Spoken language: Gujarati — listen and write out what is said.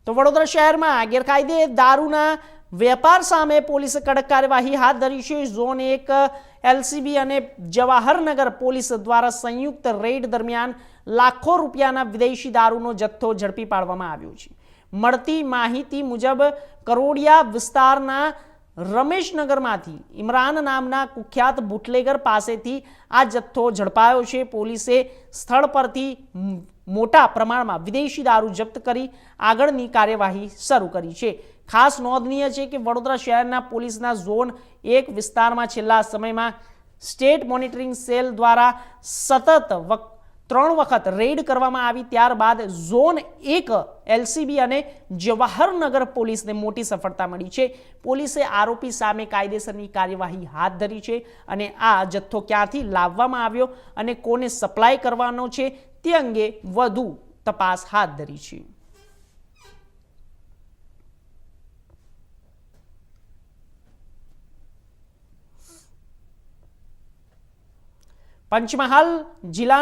તો વડોદરા શહેરમાં ગેરકાયદે દારૂના વેપાર સામે પોલીસે કડક કાર્યવાહી હાથ ધરી છે। ઝોન 1 એલસીબી અને જવાહરનગર પોલીસ દ્વારા સંયુક્ત રેડ દરમિયાન લાખો રૂપિયાના વિદેશી દારૂનો જથ્થો ઝડપી પાડવામાં આવ્યો છે। મળતી માહિતી મુજબ કરોડિયા વિસ્તારના રમેશનગરમાંથી ઇમરાન નામના કુખ્યાત બુટલેગર પાસેથી આ જથ્થો ઝડપાયો છે। પોલીસે સ્થળ પરથી મોટા પ્રમાણમાં વિદેશી દારૂ જપ્ત કરી આગળની કાર્યવાહી શરૂ કરી છે। ખાસ નોંધનીય છે કે વડોદરા શહેરના પોલીસના ઝોન 1 વિસ્તારમાં છેલ્લા સમયમાં સ્ટેટ મોનિટરિંગ સેલ દ્વારા સતત 3 વખત રેડ કરવામાં આવી। ત્યારબાદ ઝોન 1 એલસીબી અને જવાહરનગર પોલીસને મોટી સફળતા મળી છે। પોલીસે આરોપી સામે કાયદેસરની કાર્યવાહી હાથ ધરી છે અને આ જથ્થો ક્યાંથી લાવવામાં આવ્યો અને કોને સપ્લાય કરવાનો છે તે અંગે વધુ તપાસ હાથ ધરી છે। પંચમહાલ જિલ્લા